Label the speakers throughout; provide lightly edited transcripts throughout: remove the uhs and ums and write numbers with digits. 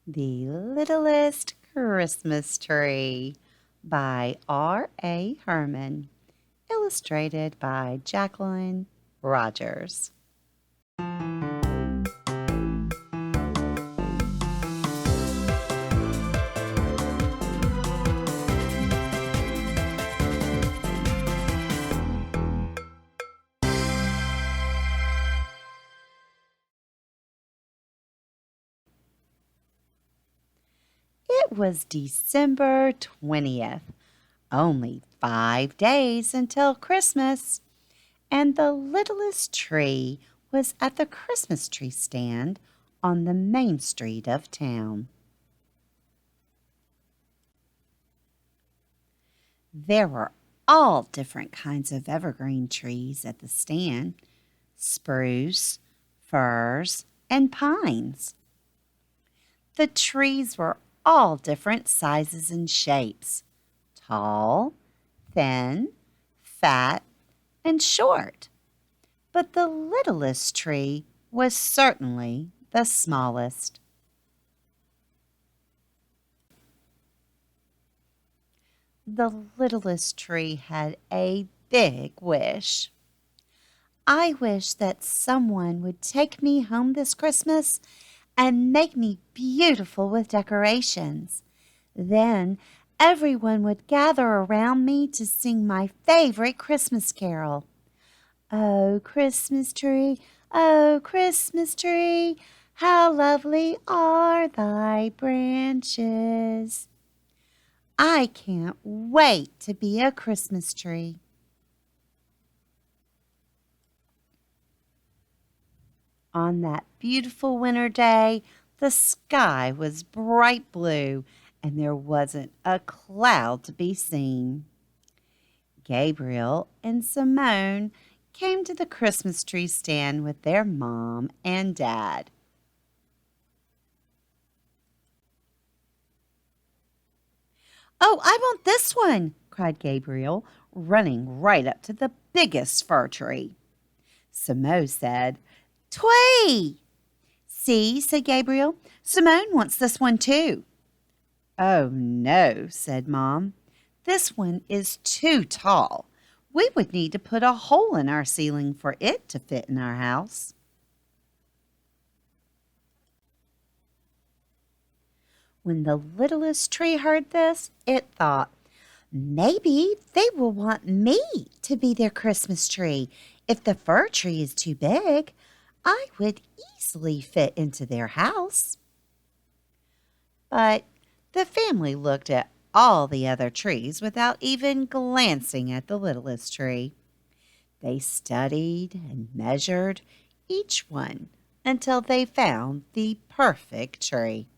Speaker 1: The Littlest Christmas Tree by R.A. Herman, illustrated by Jacqueline Rogers. It was December 20th, only 5 days until Christmas, and the littlest tree was at the Christmas tree stand on the main street of town. There were all different kinds of evergreen trees at the stand: spruce, firs, and pines. The trees were all different sizes and shapes: tall, thin, fat, and short. But the littlest tree was certainly the smallest. The littlest tree had a big wish. I wish that someone would take me home this Christmas and make me beautiful with decorations. Then everyone would gather around me to sing my favorite Christmas carol. Oh, Christmas tree, how lovely are thy branches. I can't wait to be a Christmas tree. On that beautiful winter day, the sky was bright blue and there wasn't a cloud to be seen. Gabriel and Simone came to the Christmas tree stand with their mom and dad. "Oh, I want this one!" cried Gabriel, running right up to the biggest fir tree. Simone said, "Twee!" "See," said Gabriel, "Simone wants this one too." "Oh, no," said Mom. "This one is too tall. We would need to put a hole in our ceiling for it to fit in our house." When the littlest tree heard this, it thought, maybe they will want me to be their Christmas tree. If the fir tree is too big, I would easily fit into their house. But the family looked at all the other trees without even glancing at the littlest tree. They studied and measured each one until they found the perfect tree.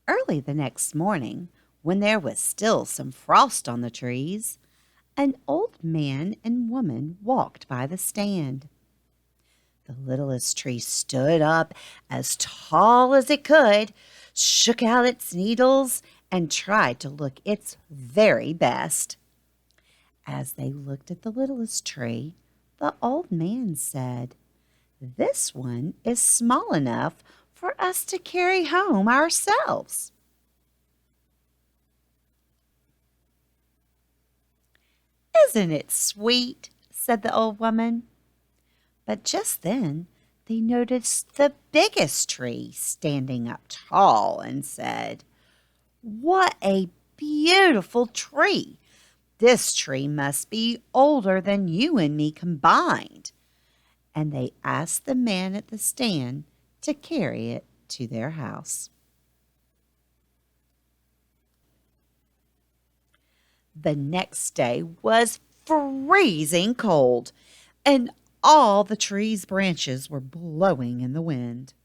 Speaker 1: Early the next morning, when there was still some frost on the trees, an old man and woman walked by the stand. The littlest tree stood up as tall as it could, shook out its needles, and tried to look its very best. As they looked at the littlest tree, the old man said, "This one is small enough for us to carry home ourselves." "Isn't it sweet?" said the old woman. But just then they noticed the biggest tree standing up tall and said, "What a beautiful tree! This tree must be older than you and me combined." And they asked the man at the stand to carry it to their house. The next day was freezing cold, and all the tree's branches were blowing in the wind.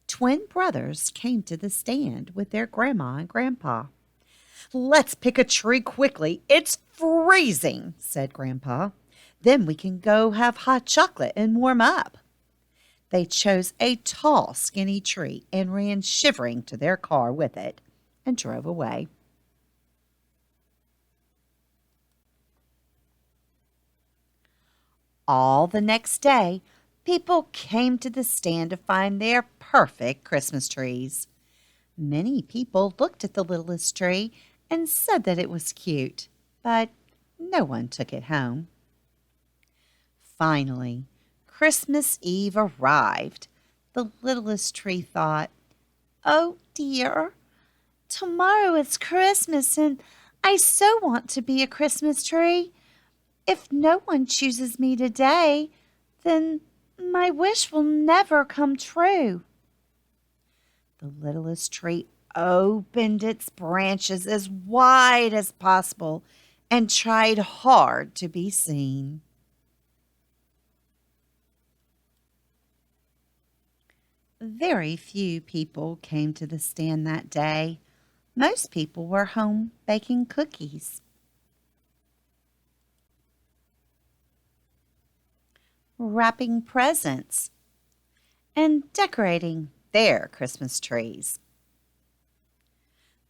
Speaker 1: Twin brothers came to the stand with their grandma and grandpa. "Let's pick a tree quickly. It's freezing," said Grandpa. "Then we can go have hot chocolate and warm up." They chose a tall, skinny tree and ran shivering to their car with it and drove away. All the next day, people came to the stand to find their perfect Christmas trees. Many people looked at the littlest tree and said that it was cute, but no one took it home. Finally, Christmas Eve arrived. The littlest tree thought, "Oh dear, tomorrow is Christmas and I so want to be a Christmas tree. If no one chooses me today, then my wish will never come true." The littlest tree opened its branches as wide as possible and tried hard to be seen. Very few people came to the stand that day. Most people were home baking cookies, wrapping presents, and decorating their Christmas trees.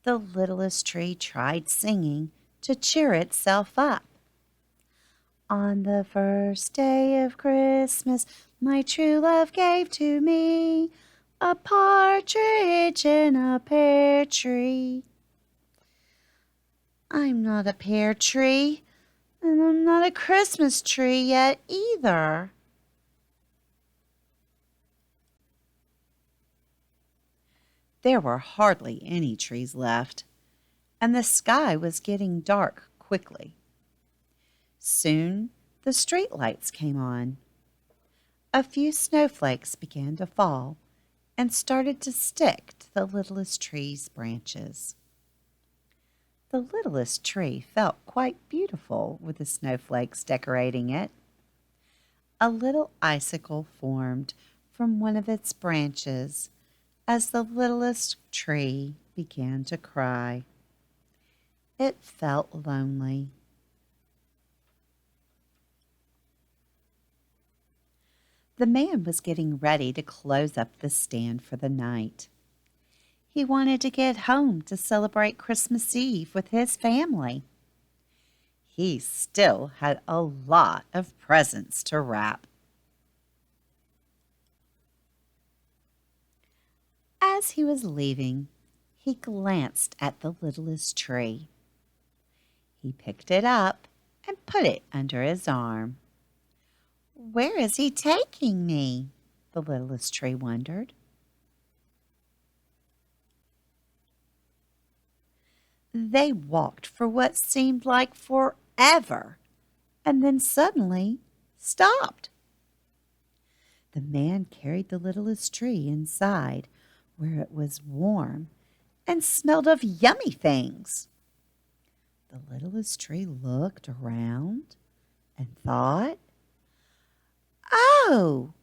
Speaker 1: The littlest tree tried singing to cheer itself up. On the first day of Christmas, my true love gave to me a partridge in a pear tree. I'm not a pear tree, and I'm not a Christmas tree yet either. There were hardly any trees left, and the sky was getting dark quickly. Soon the street lights came on. A few snowflakes began to fall and started to stick to the littlest tree's branches. The littlest tree felt quite beautiful with the snowflakes decorating it. A little icicle formed from one of its branches as the littlest tree began to cry. It felt lonely. The man was getting ready to close up the stand for the night. He wanted to get home to celebrate Christmas Eve with his family. He still had a lot of presents to wrap. As he was leaving, he glanced at the littlest tree. He picked it up and put it under his arm. "Where is he taking me?" the littlest tree wondered. They walked for what seemed like forever, and then suddenly stopped. The man carried the littlest tree inside, where it was warm and smelled of yummy things. The littlest tree looked around and thought, "Oh,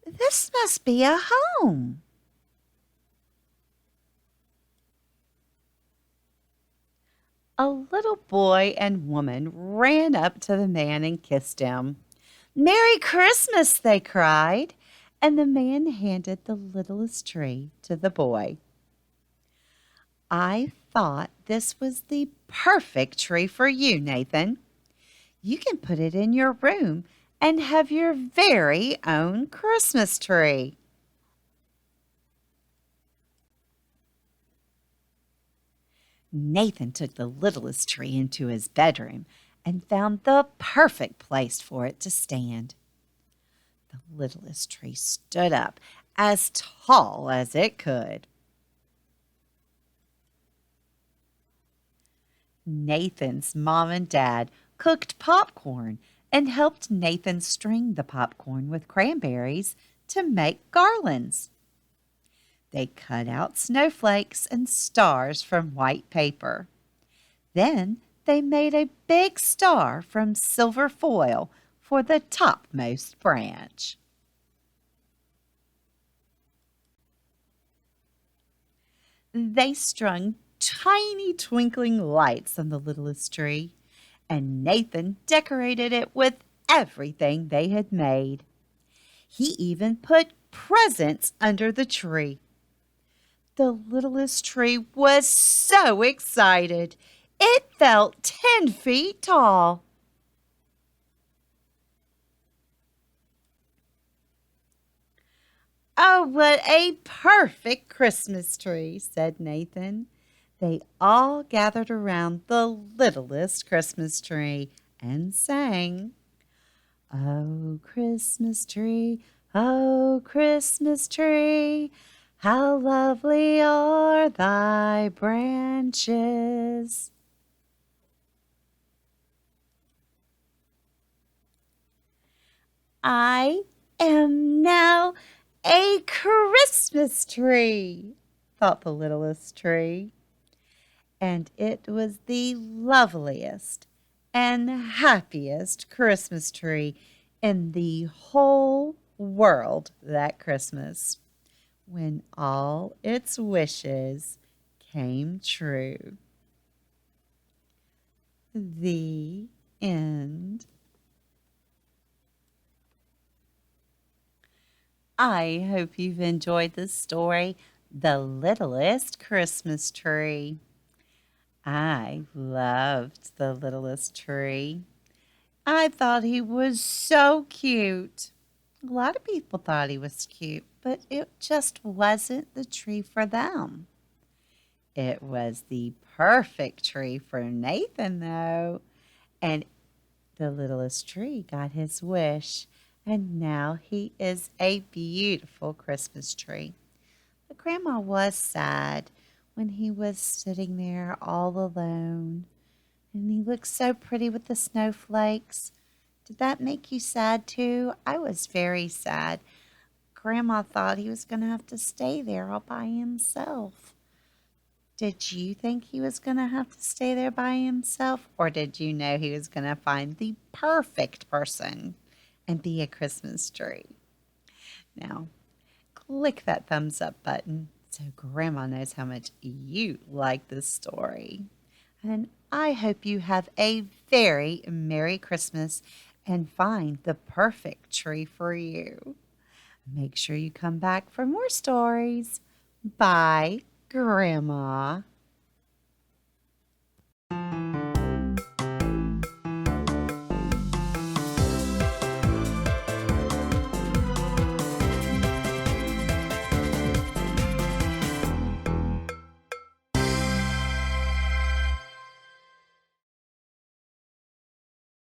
Speaker 1: this must be a home." A little boy and woman ran up to the man and kissed him. "Merry Christmas," they cried, and the man handed the littlest tree to the boy. "I thought this was the perfect tree for you, Nathan. You can put it in your room and have your very own Christmas tree." Nathan took the littlest tree into his bedroom and found the perfect place for it to stand. The littlest tree stood up as tall as it could. Nathan's mom and dad cooked popcorn and helped Nathan string the popcorn with cranberries to make garlands. They cut out snowflakes and stars from white paper. Then they made a big star from silver foil for the topmost branch. They strung tiny twinkling lights on the littlest tree, and Nathan decorated it with everything they had made. He even put presents under the tree. The littlest tree was so excited. It felt 10 feet tall. Oh, what a perfect Christmas tree, said Nathan. They all gathered around the littlest Christmas tree and sang, "Oh, Christmas tree, how lovely are thy branches." I am now a Christmas tree, thought the littlest tree. And it was the loveliest and happiest Christmas tree in the whole world that Christmas, when all its wishes came true. The end. I hope you've enjoyed this story, The Littlest Christmas Tree. I loved the littlest tree. I thought he was so cute. A lot of people thought he was cute, but it just wasn't the tree for them. It was the perfect tree for Nathan, though. And the littlest tree got his wish, and now he is a beautiful Christmas tree. But Grandma was sad when he was sitting there all alone, and he looked so pretty with the snowflakes. Did that make you sad too? I was very sad. Grandma thought he was going to have to stay there all by himself. Did you think he was going to have to stay there by himself, or did you know he was going to find the perfect person and be a Christmas tree? Now, click that thumbs up button so Grandma knows how much you like this story. And I hope you have a very Merry Christmas and find the perfect tree for you. Make sure you come back for more stories. Bye, Grandma.